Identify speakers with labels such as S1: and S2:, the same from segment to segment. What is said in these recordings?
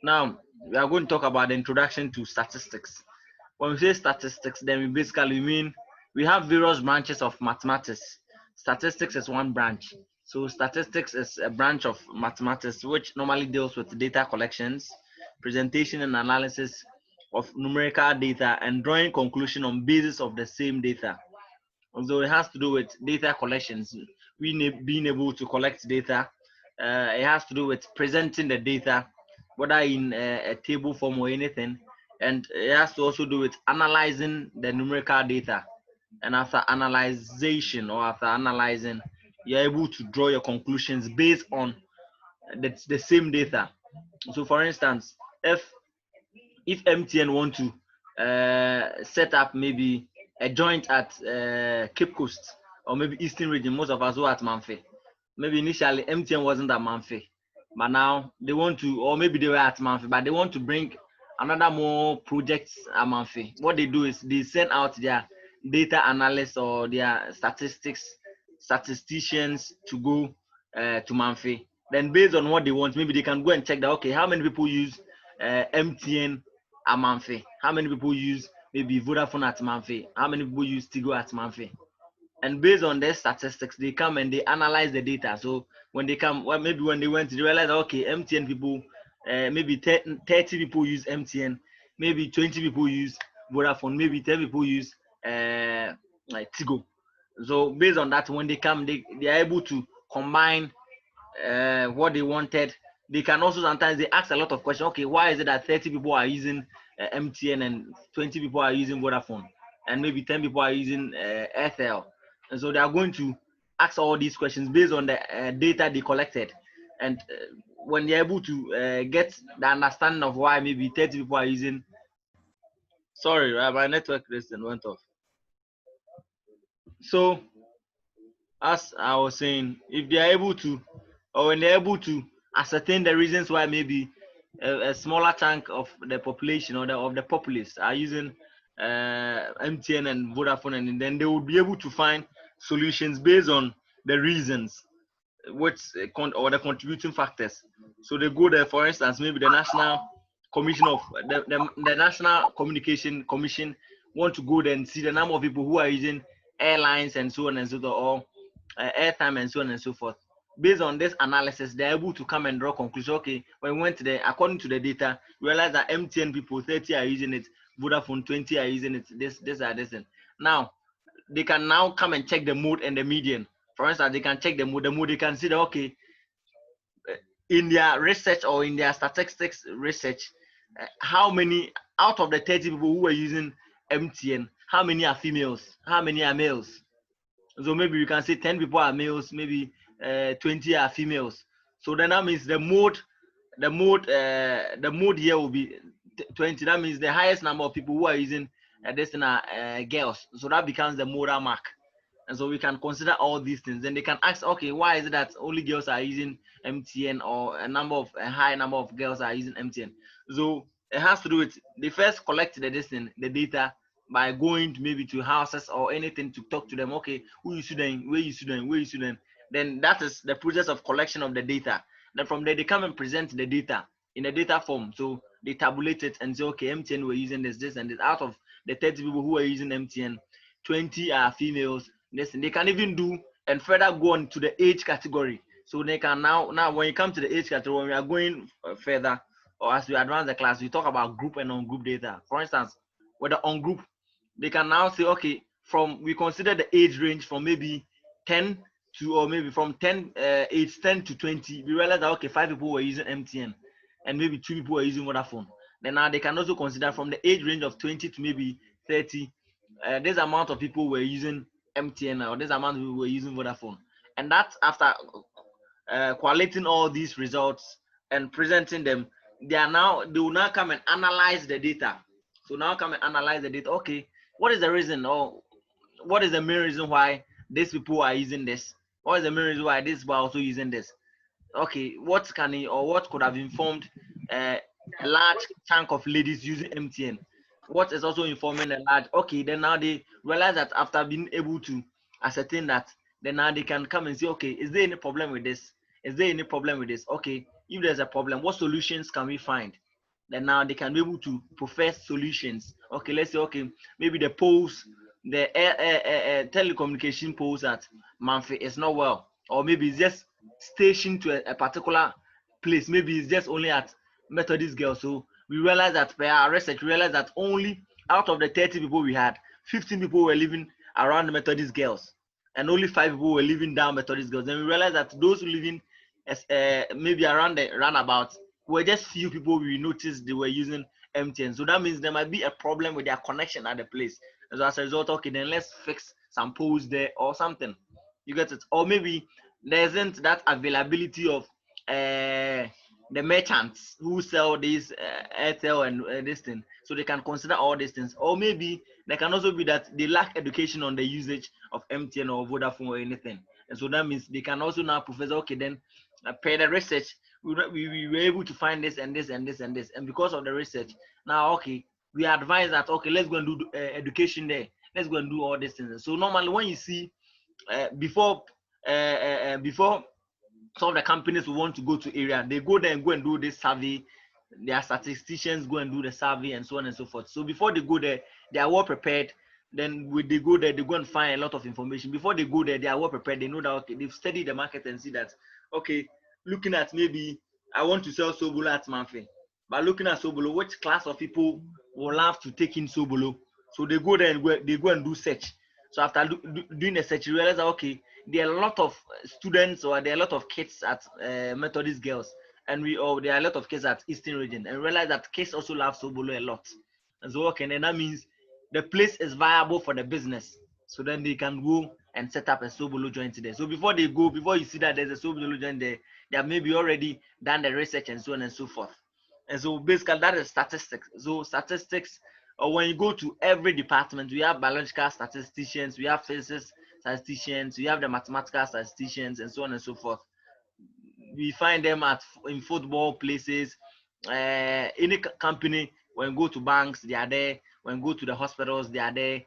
S1: Now we are going to talk about the introduction to statistics. When we say statistics, then we basically mean we have various branches of mathematics. Statistics is one branch. So statistics is a branch of mathematics which normally deals with data collections, presentation and analysis of numerical data, and drawing conclusion on basis of the same data. So it has to do with data collections, being able to collect data. It has to do with presenting the data, whether in a table form or anything, and it has to also do with analyzing the numerical data. And after analyzation or after analyzing, you're able to draw your conclusions based on the same data. So, for instance, if if MTN want to set up maybe a joint at Cape Coast or maybe Eastern region, most of us were at Manfe. Maybe initially MTN wasn't at Manfe, but now they want to, or maybe they were at Manfe, but they want to bring another more projects at Manfe. What they do is they send out their data analysts or their statisticians to go to Manfe. Then based on what they want, maybe they can go and check that okay, how many people use MTN at Manfe? How many people use maybe Vodafone at Manfe? How many people use Tigo at Manfe? And based on their statistics, they come and they analyze the data. So when they come, well, maybe when they went, they realize okay, MTN people, maybe 30 people use MTN, maybe 20 people use Vodafone, maybe 10 people use like Tigo. So based on that, when they come, they are able to combine what they wanted. They can also sometimes they ask a lot of questions. Okay, why is it that 30 people are using MTN and 20 people are using Vodafone, and maybe 10 people are using Airtel? And so they are going to ask all these questions based on the data they collected. And when they're able to get the understanding of why maybe 30 people are using, sorry, my network resistance went off. So as I was saying, if they are able to, or when they're able to ascertain the reasons why maybe a smaller chunk of the population or of the populace are using MTN and Vodafone, and then they will be able to find solutions based on the reasons which or the contributing factors. So they go there, for instance, maybe the National Commission of the National Communication Commission want to go there and see the number of people who are using airlines and so on and so forth, or airtime and so on and so forth. Based on this analysis, they're able to come and draw conclusions. Okay, when we went to the, according to the data, we realized that MTN people 30 are using it, Vodafone 20 are using it. This are this. Now they can now come and check the mode and the median. For instance, they can check the mode. The mode they can see that okay, in their research or in their statistics research, how many out of the 30 people who were using MTN, how many are females? How many are males? So maybe you can say 10 people are males, maybe 20 are females. So then that means the mode here will be 20. That means the highest number of people who are using this are girls. So that becomes the modal mark. And so we can consider all these things. Then they can ask, okay, why is it that only girls are using MTN, or a high number of girls are using MTN? So it has to do with they first collect the data by going to maybe to houses or anything to talk to them. Okay, who you student, where you student, where you student. Then that is the process of collection of the data. Then from there they come and present the data in a data form. So they tabulate it and say, okay, MTN were using this, and this. Out of the 30 people who are using MTN, 20 are females. Listen, they can even do and further go on to the age category. So they can now when you come to the age category, when we are going further, or as we advance the class, we talk about group and on-group data. For instance, with the on-group, they can now say, okay, we consider the age range from maybe 10 to, or maybe from 10 age 10 to 20. We realize that okay, 5 people were using MTN and maybe 2 people were using Vodafone. Then now they can also consider from the age range of 20 to maybe 30, this amount of people were using MTN, or this amount we were using Vodafone. And that's after collating all these results and presenting them. They will now come and analyze the data. So now come and analyze the data. Okay, what is the reason, or what is the main reason why these people are using this? What is the main reason why these people are also using this? Okay, what could have informed a large chunk of ladies using MTN? What is also informing a large, okay, then now they realize that after being able to ascertain that, then now they can come and say, okay, is there any problem with this? Is there any problem with this? Okay, if there's a problem, what solutions can we find? then now they can be able to profess solutions. Okay, let's say, okay, maybe the poles, the telecommunication poles at Manfi is not well, or maybe it's just stationed to a particular place. Maybe it's just only at Methodist Girls. So we realized that by our research, we realized that only out of the 30 people we had, 15 people were living around the Methodist Girls, and only 5 people were living down Methodist Girls. Then we realized that those living as, maybe around the roundabout were just few people we noticed they were using MTN. So that means there might be a problem with their connection at the place. And so as a result, okay, then let's fix some poles there or something. You get it? Or maybe there isn't that availability of the merchants who sell this Airtel and this thing, so they can consider all these things. Or maybe there can also be that they lack education on the usage of MTN or Vodafone or anything, and so that means they can also now profess, okay, then per the research, we were able to find this and this and this and this, and because of the research, now okay, we advise that, okay, let's go and do education there, let's go and do all these things. So normally when you see before some of the companies who want to go to area, they go there and go and do this survey. Their statisticians go and do the survey and so on and so forth. So before they go there, they are well prepared. Then when they go there, they go and find a lot of information. Before they go there, they are well prepared. They know that, okay, they've studied the market and see that, okay, looking at maybe I want to sell Sobolo at Manfi. But looking at Sobolo, which class of people will love to take in Sobolo? So they go there and they go and do search. So after doing the search, you realize that, okay, there are a lot of students or there are a lot of kids at Methodist Girls, and there are a lot of kids at Eastern Region, and realize that kids also love Sobolo a lot. And so, okay, and that means the place is viable for the business. So then they can go and set up a Sobolo joint there. So before they go, before you see that there's a Sobolo joint there, they have maybe already done the research and so on and so forth. And so basically that is statistics. So statistics, or when you go to every department, we have biological statisticians, we have physics statisticians, we have the mathematical statisticians, and so on and so forth. We find them in football places, any company. When you go to banks, they are there. When you go to the hospitals, they are there.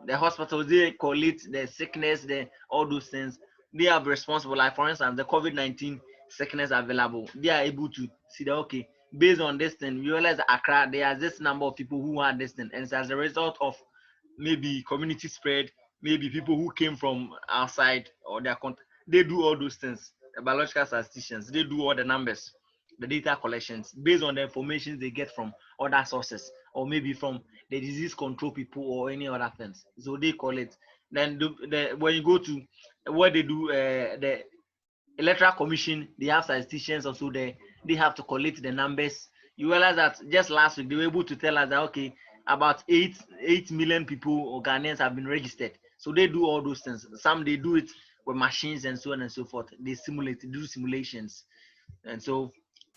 S1: The hospitals, they collect the sickness, all those things. They are responsible. Like for instance, the COVID-19 sickness available, they are able to see that, okay, based on this thing, we realize that Accra, there are this number of people who had this thing, and as a result of maybe community spread, maybe people who came from outside or their contact, they do all those things. The biological statisticians, they do all the numbers, the data collections based on the information they get from other sources, or maybe from the disease control people or any other things. So they call it. Then when you go to where they do the electoral commission, they have statisticians also there. They have to collect the numbers. You realize that just last week they were able to tell us that, okay, about 8 million people or Ghanaians have been registered. So they do all those things. Some they do it with machines and so on and so forth. They do simulations, and so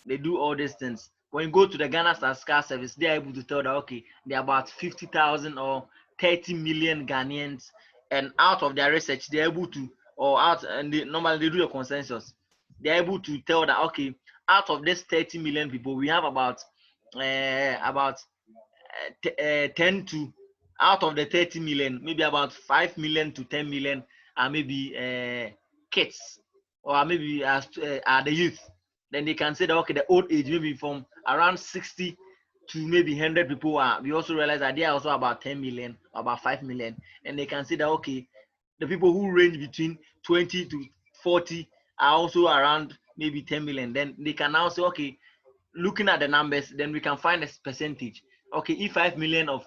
S1: they do all these things. When you go to the Ghana Statistical Service, they are able to tell that, okay, there are about 50,000 or 30 million Ghanaians, and out of their research, they're able to, or out, and normally they do a consensus. They're able to tell that, okay, out of this 30 million people, we have about 10 to, out of the 30 million, maybe about 5 million to 10 million are maybe kids, or maybe are the youth. Then they can say that, okay, the old age, maybe from around 60 to maybe 100 people are. We also realize that they are also about 10 million, about 5 million. And they can say that, okay, the people who range between 20 to 40 are also around maybe 10 million. Then they can now say, okay, looking at the numbers, then we can find a percentage. Okay, if 5 million of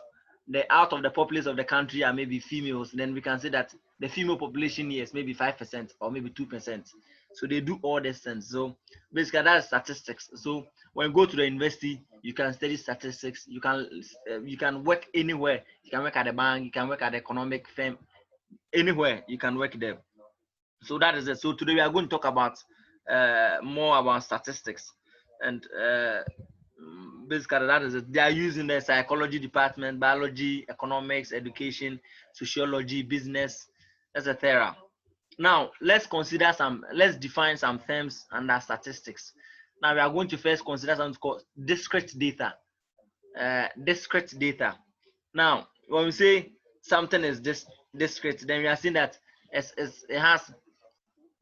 S1: the out of the population of the country are maybe females, then we can say that the female population is maybe 5% or maybe 2%. So they do all these things. So basically that's statistics. So when you go to the university, you can study statistics. You can work anywhere. You can work at the bank, you can work at the economic firm, anywhere you can work there. So that is it. So today we are going to talk about more about statistics, and basically that is it. They are using the psychology department, biology, economics, education, sociology, business, etc. Now let's define some terms under statistics. Now we are going to first consider something called discrete data. Discrete data. Now when we say something is discrete, then we are saying that it has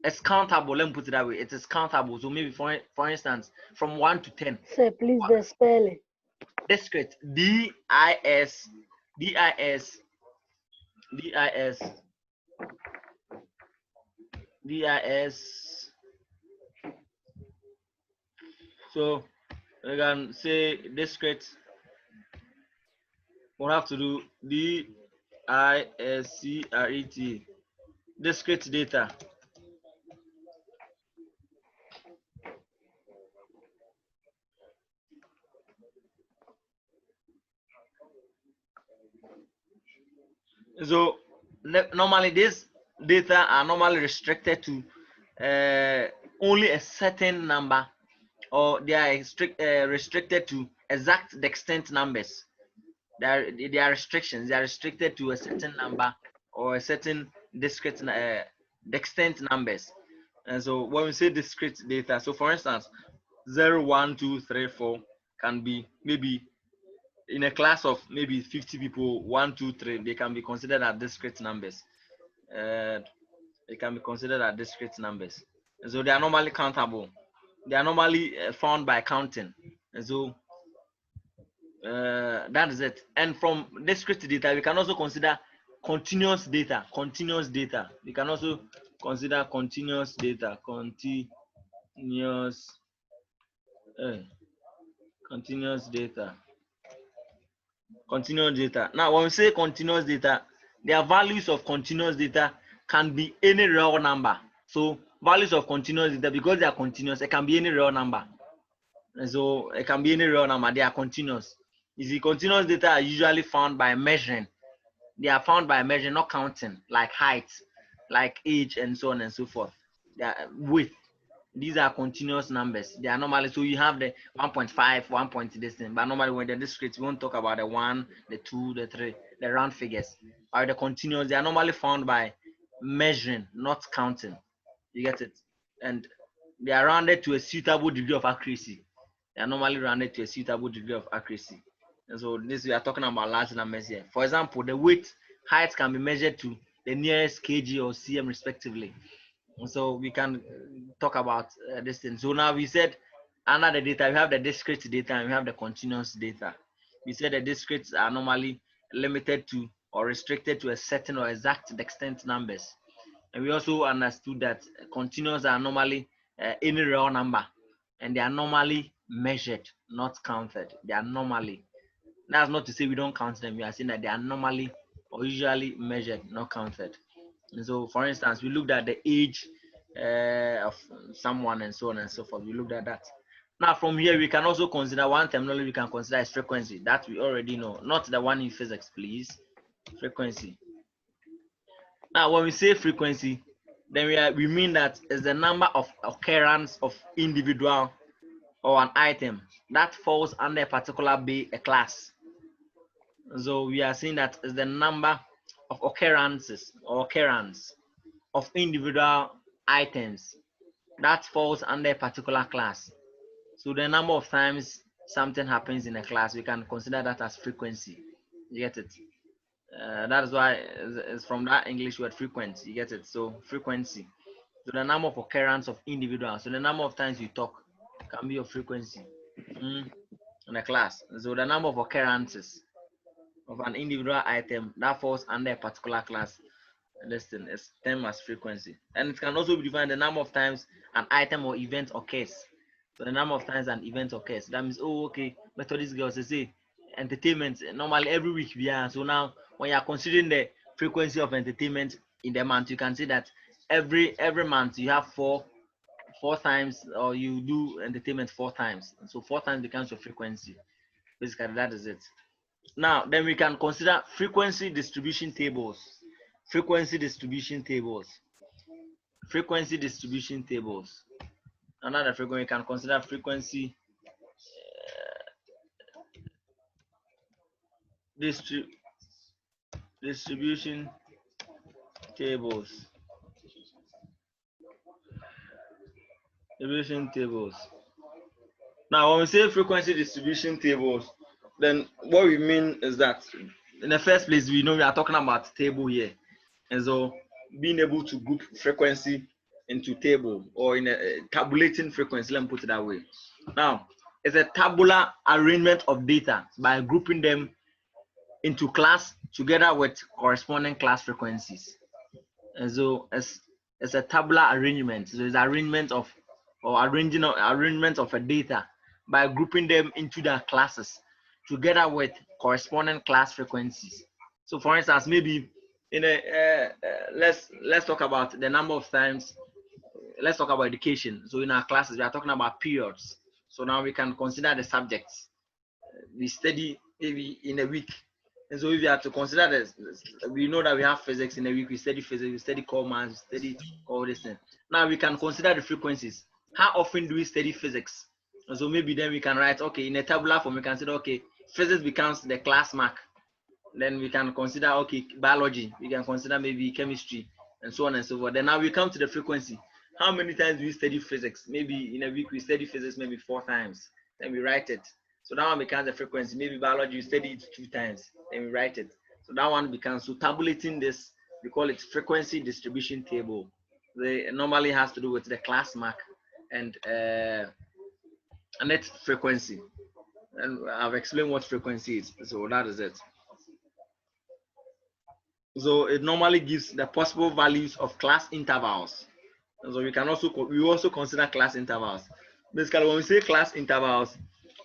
S1: It's countable. Let me put it that way. It is countable. So maybe for instance, from 1 to 10.
S2: Sir, please the spelling.
S1: Discrete. D-I-S D-I-S D-I-S D-I-S. So we can say discrete. We'll have to do D-I-S-C-R-E-T. Discrete data. So normally these data are normally restricted to only a certain number, or they are restricted to exact extent numbers. There are restrictions. They are restricted to a certain number or a certain discrete extent numbers. And so when we say discrete data, so for instance, 0, 1, 2, 3, 4 can be maybe in a class of maybe 50 people, 1, 2, 3, they can be considered as discrete numbers. They can be considered as discrete numbers. And so they are normally countable. They are normally found by counting. And so that is it. And from discrete data, we can also consider continuous data. Continuous data. We can also consider continuous data. Uh, continuous data. Continuous data. Now, when we say continuous data, their values of continuous data can be any real number. So values of continuous data, because they are continuous, it can be any real number. And so it can be any real number. They are continuous. You see, continuous data are usually found by measuring. They are found by measuring, not counting, like height, like age, and so on and so forth. They are width. These are continuous numbers. They are normally, so you have the 1.5, 1 point this thing, but normally when they're discrete, we won't talk about the 1, the 2, the 3, the round figures. Or the continuous, they are normally found by measuring, not counting. You get it? And they are rounded to a suitable degree of accuracy. They are normally rounded to a suitable degree of accuracy. And so this, we are talking about large numbers here. For example, the weight height can be measured to the nearest kg or cm respectively. And so we can talk about this thing. So now we said under the data, we have the discrete data and we have the continuous data. We said the discretes are normally limited to or restricted to a certain or exact extent numbers. And we also understood that continuous are normally any real number, and they are normally measured, not counted. They are normally. That's not to say we don't count them. We are saying that they are normally or usually measured, not counted. And so, for instance, we looked at the age of someone and so on and so forth. We looked at that. Now, from here, we can also consider one terminology we can consider as frequency. That we already know, not the one in physics, please. Frequency. Now, when we say frequency, then we mean that is the number of occurrence of individual or an item that falls under a particular a class. So we are saying that is the number of occurrences or occurrence of individual items that falls under a particular class. So the number of times something happens in a class, we can consider that as frequency. You get it? That is why it's from that English word frequency. You get it? So frequency. So the number of occurrence of individuals. So the number of times you talk can be your frequency in a class. So the number of occurrences of an individual item that falls under a particular class, this thing is termed as frequency. And it can also be defined the number of times an item or event occurs. So the number of times an event occurs. That means, oh, okay, Methodist girls, they say entertainment normally every week we are. So now when you are considering the frequency of entertainment in the month, you can see that every month you have four times, or you do entertainment 4 times. So 4 times becomes your frequency. Basically, that is it. Now, then we can consider frequency distribution tables. Frequency distribution tables. Frequency distribution tables. Another frequency, we can consider frequency distribution tables. Distribution tables. Now, when we say frequency distribution tables, then what we mean is that in the first place, we know we are talking about table here. And so being able to group frequency into table or in a tabulating frequency. Let me put it that way. Now, it's a tabular arrangement of data by grouping them into class together with corresponding class frequencies. And so it's a tabular arrangement. So it's arrangement of or arrangement of a data by grouping them into their classes together with corresponding class frequencies. So for instance, maybe in a let's talk about the number of times. Let's talk about education. So in our classes, we are talking about periods. So now we can consider the subjects we study maybe in a week. And so if you have to consider this, we know that we have physics in a week, we study physics, we study core maths, we study all this thing. Now we can consider the frequencies. How often do we study physics? And so maybe then we can write, okay, in a tabular form, we can say, okay, physics becomes the class mark. Then we can consider, okay, biology, we can consider maybe chemistry, and so on and so forth. Then now we come to the frequency. How many times do we study physics? Maybe in a week we study physics maybe 4 times. Then we write it. So that one becomes the frequency. Maybe biology you study it 2 times. Then we write it. So that one becomes, so tabulating this, we call it frequency distribution table. They normally has to do with the class mark and net frequency. And I've explained what frequency is. So that is it. So it normally gives the possible values of class intervals. And so we also consider class intervals. Basically, when we say class intervals,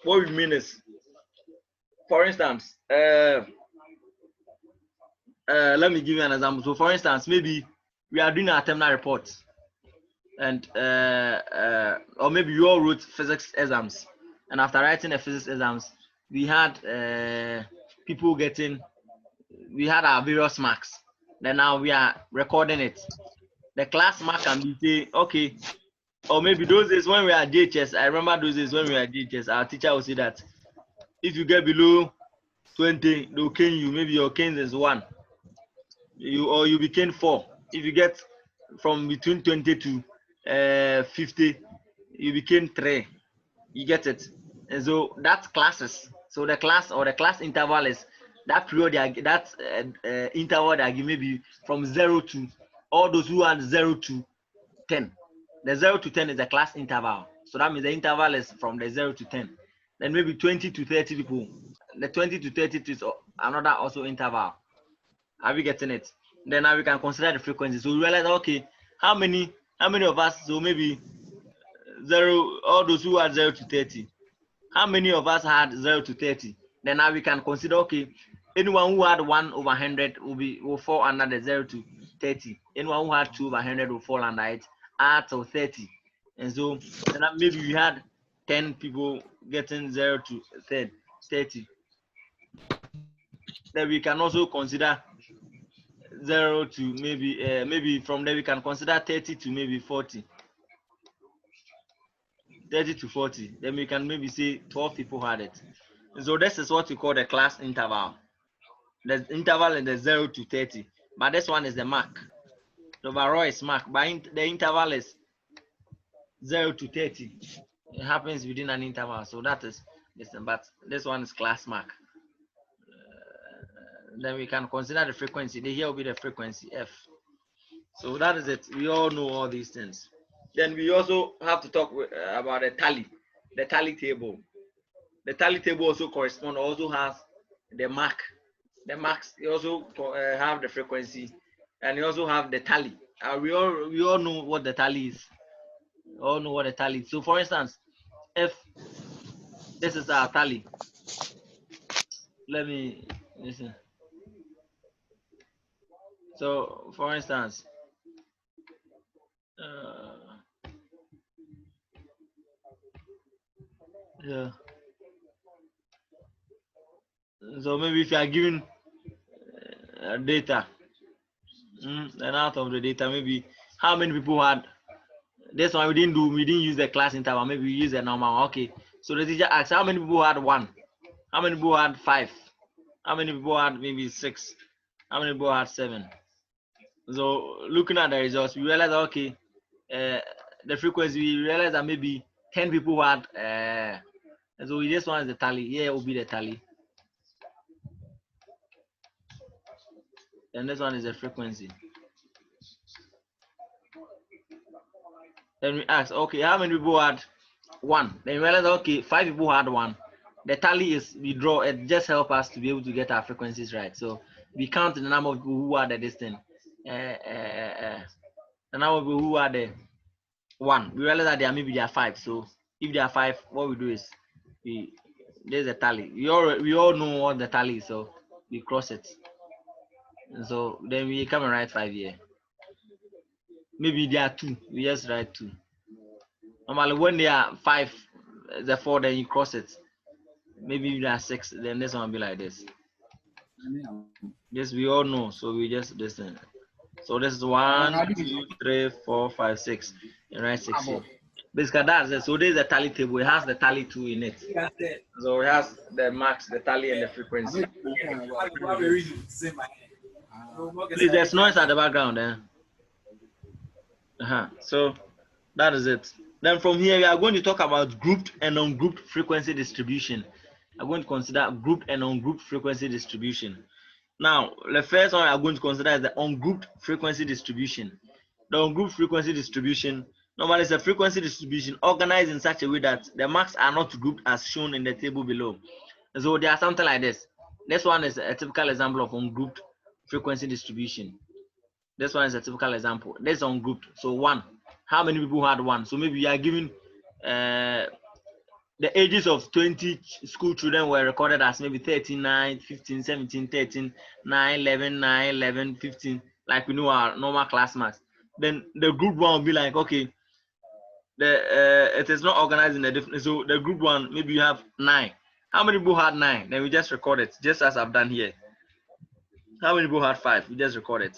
S1: what we mean is, for instance, let me give you an example. So for instance, maybe we are doing a terminal report, and or maybe you all wrote physics exams, and after writing the physics exams, we had people getting, we had our various marks. Then now we are recording it. The class mark can be say, okay, or maybe those days when we are DHS, I remember those days when we are DHS, our teacher will say that if you get below 20, they'll cane you. Maybe your cane is 1, or you became 4. If you get from between 20 to 50, you became 3. You get it? And so that's classes. So the class or the class interval is that period, that interval that give maybe from 0 to all those who are 0 to 10. The 0 to 10 is the class interval. So that means the interval is from the 0 to 10. Then maybe 20 to 30 people. The 20 to 30 is another also interval. Are we getting it? Then now we can consider the frequency. So we realize, okay, how many of us, so maybe 0, all those who are 0 to 30, how many of us had 0 to 30? Then now we can consider, okay, anyone who had 1 over 100 will fall under the 0 to 30. Anyone who had 2 over 100 will fall under it, at or 30. And so then maybe we had 10 people getting 0 to 30. Then we can also consider 0 to maybe from there we can consider 30 to maybe 40. 30 to 40. Then we can maybe say 12 people had it. So this is what we call the class interval. The interval is the 0 to 30, but this one is the mark. The overall is mark, but the interval is 0 to 30. It happens within an interval, so that is this. But this one is class mark. Then we can consider the frequency. Here will be the frequency F. So that is it. We all know all these things. Then we also have to talk about the tally table. The tally table also has the mark. The marks also have the frequency, and you also have the tally. We all know what the tally is. We all know what the tally is. So for instance, if this is our tally, let me listen. So for instance, yeah. So maybe if you are given data, and out of the data, maybe how many people had this one? We didn't use the class interval. Maybe we use the normal. Okay. So the teacher asked, how many people had 1? How many people had 5? How many people had maybe 6? How many people had 7? So looking at the results, we realize, okay, the frequency, we realize that maybe 10 people had, so this one is the tally. Here will be the tally. And this one is the frequency. Then we ask, okay, how many people had one? Then we realize, okay, 5 people had one. The tally is we draw. It just help us to be able to get our frequencies right. So we count the number of people who are the distance. The number of people who are the one. We realize that there are 5. So if there are 5, what we do is there's a tally. We all know what the tally is, so we cross it. And so then we come and write 5 here. Maybe there are 2. We just write 2. Normally when there are 5, the 4, then you cross it. Maybe if there are 6, then this one will be like this. This we all know, so we just listen. So this is 1, 2, 3, 4, 5, 6. And write 6 here. Basically that's it. So there's a tally table. It has the tally 2 in it. So it has the max, the tally, and the frequency. Please, there's noise at the background there. So that is it. Then from here we are going to talk about grouped and ungrouped frequency distribution. I'm going to consider grouped and ungrouped frequency distribution. Now, the first one I'm going to consider is the ungrouped frequency distribution. The ungrouped frequency distribution normally is a frequency distribution organized in such a way that the marks are not grouped as shown in the table below. So they are something like this. This one is a typical example of ungrouped frequency distribution. This one is a typical example. This is ungrouped. So 1. How many people had 1? So maybe you are giving the ages of 20 school children were recorded as maybe 13, 9, 15, 17, 13, 9, 11, 9, 11, 15, like we know our normal class marks. Then the group 1 will be like, okay, it is not organized in the different. So the group 1, maybe you have 9. How many people had 9? Then we just record it, just as I've done here. How many people had 5? We just record it.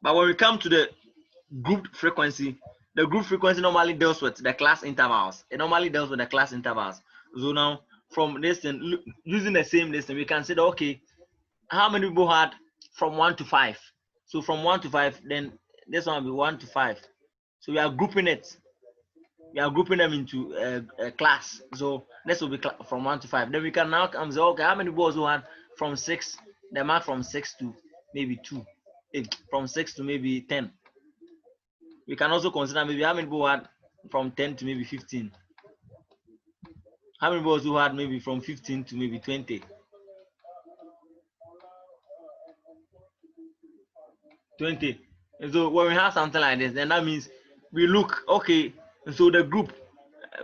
S1: But when we come to the grouped frequency, the group frequency normally deals with the class intervals. It normally deals with the class intervals. So now from this thing, using the same distance, we can say that, okay, how many people had from 1 to 5? So from 1 to 5, then this one will be 1 to 5. So we are grouping it. We are grouping them into a class. So this will be from 1 to 5. Then we can now come and say, okay, how many balls who had from 6? The mark from 6 to maybe 2. From 6 to maybe 10. We can also consider maybe how many people had from 10 to maybe 15. How many people who had maybe from 15 to maybe 20? 20. And so when we have something like this, then that means we look, okay, so the group,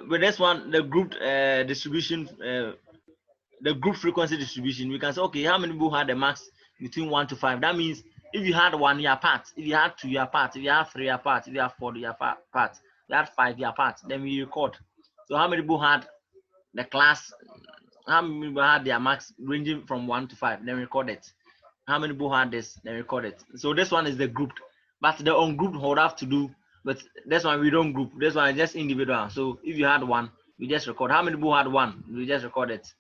S1: with this one, the group distribution, the group frequency distribution, we can say, okay, how many people had the max between 1 to 5? That means if you had 1 year apart, if you had 2 year apart, if you had 3 year apart, if you had 4 year apart, if you had 5 year apart, then we record. So how many people had the class, how many people had their max ranging from 1 to 5, then record it. How many people had this, then record it. So this one is the grouped, but the ungrouped would have to do, but this one we don't group. This one is just individual. So if you had 1, we just record. How many people had 1? We just record it.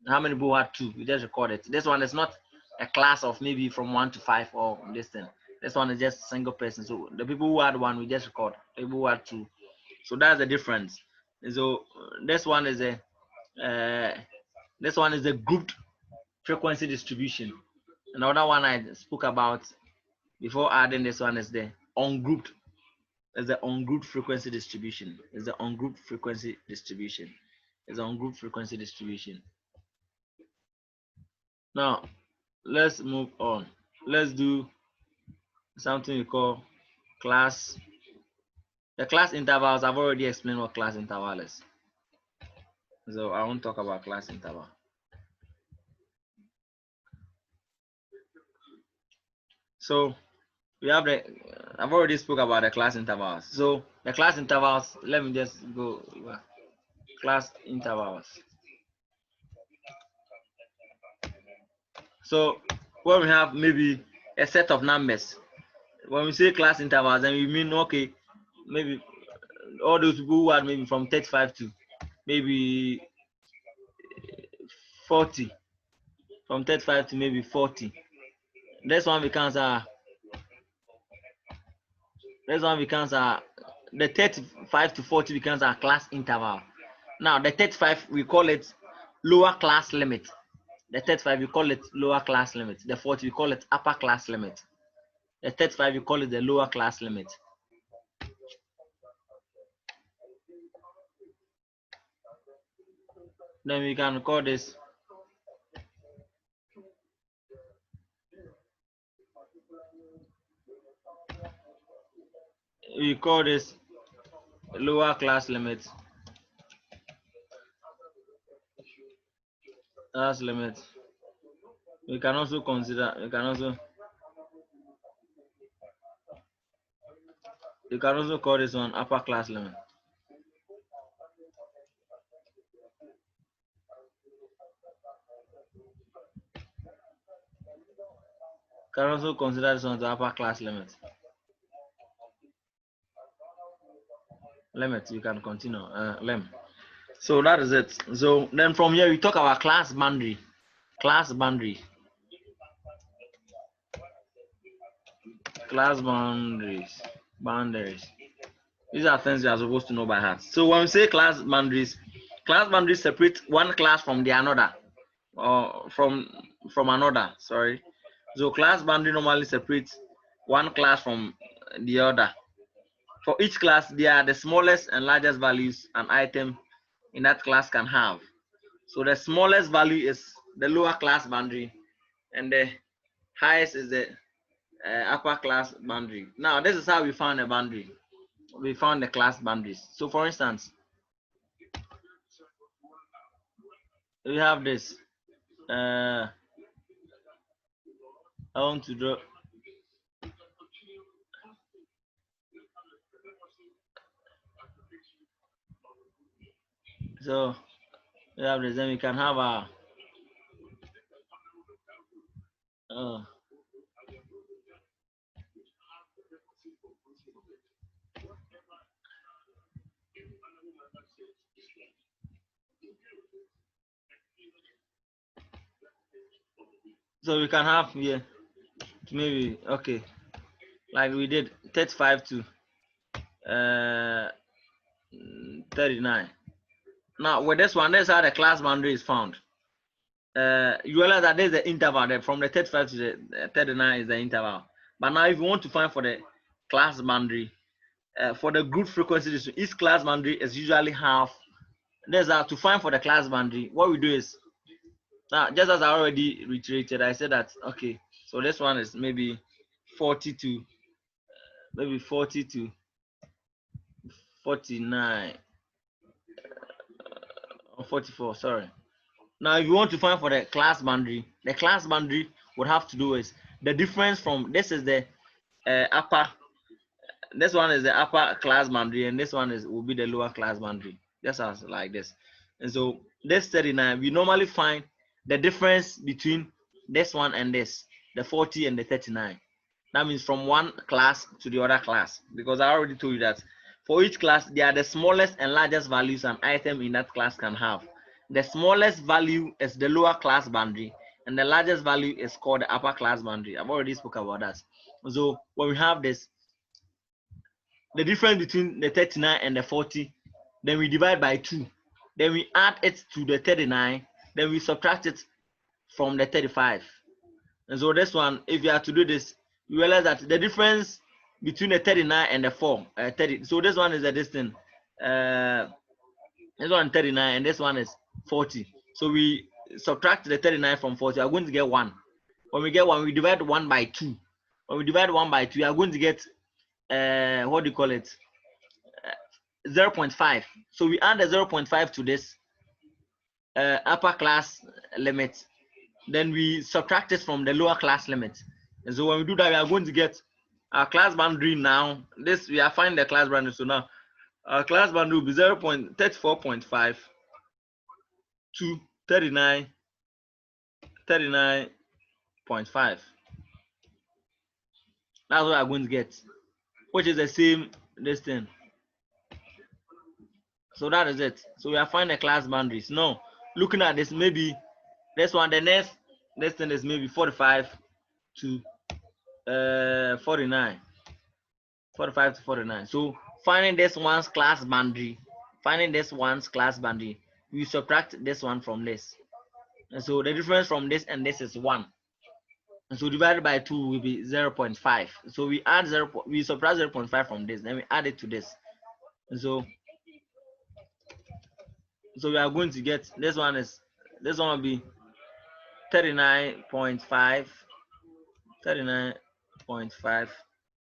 S1: How many people had 2? We just record it. This one is not a class of maybe from 1 to 5 or this thing. This one is just single person. So the people who had 1, we just record. The people who had 2. So that's the difference. So this one is a grouped frequency distribution. Another one I spoke about before adding this one is the ungrouped. Is the ungrouped frequency distribution. Is the ungrouped frequency distribution. Is the ungrouped frequency distribution. Now let's move on. Let's do something we call class. The class intervals. I've already explained what class interval is, so I won't talk about class interval. So we have the, I've already spoke about the class intervals. So the class intervals, let me just go class intervals. So when we have maybe a set of numbers, when we say class intervals, then we mean, okay, maybe all those people who are maybe from 35 to maybe 40, from 35 to maybe 40. This one becomes the 35 to 40 becomes our class interval. Now the 35 we call it lower class limit. The 35 we call it lower class limit. The 40 we call it upper class limit. The 35 we call it the lower class limit. Then we can call this, we call this lower class limit. Class limit. We can also consider, you can also call this one upper class limit. Can also consider this one the upper class limit. Limit, you can continue. Lim. So that is it. So then from here we talk about class boundary. Class boundary. Class boundaries. Boundaries. These are things you are supposed to know by heart. So when we say class boundaries separate one class from the another, or from another. Sorry. So class boundary normally separates one class from the other. For each class, there are the smallest and largest values an item in that class can have. So the smallest value is the lower class boundary, and the highest is the upper class boundary. Now, this is how we found a boundary. We found the class boundaries. So, for instance, we have this. I want to draw. So, we have this. Then we can have a. So we can have here maybe okay, like we did 35 to 39. Now with this one, that's how the class boundary is found. You realize that there's the interval there from the 35 to the 39 is the interval. But now if you want to find for the class boundary, for the group frequency distribution, each class boundary is usually half. There's to find for the class boundary. What we do is now, just as I already reiterated, I said that okay. So this one is maybe 40 to 49 or 44. Sorry. Now, if you want to find for the class boundary would have to do is the difference from this is the upper. This one is the upper class boundary, and this one will be the lower class boundary. Just as like this. And so this 39, we normally find the difference between this one and this, the 40 and the 39. That means from one class to the other class, because I already told you that for each class, they are the smallest and largest values an item in that class can have. The smallest value is the lower class boundary, and the largest value is called the upper class boundary. I've already spoke about that. So when we have this, the difference between the 39 and the 40, then we divide by 2. Then we add it to the 39, then we subtract it from the 35. And so this one, if you have to do this, you realize that the difference between the 39 and the 4, 30. So this one is a distance. This one 39 and this one is 40. So we subtract the 39 from 40. We are going to get 1. When we get 1, we divide 1 by 2. When we divide 1 by 2, we are going to get what do you call it? 0.5. So we add the 0.5 to this upper class limit. Then we subtract it from the lower class limit. And so when we do that, we are going to get our class boundary now. This we are finding the class boundary. So now our class boundary will be 0.34.5 to 39.5. That's what we are going to get, which is the same distance. So that is it. So we are finding the class boundaries. Now, looking at this, maybe this one, the next distance is maybe 45 to 49. 45 to 49. So finding this one's class boundary, we subtract this one from this. And so the difference from this and this is 1. And so divided by 2 will be 0.5. So we add we subtract 0.5 from this, then we add it to this. And so So we are going to get this one will be 39.5, 39.5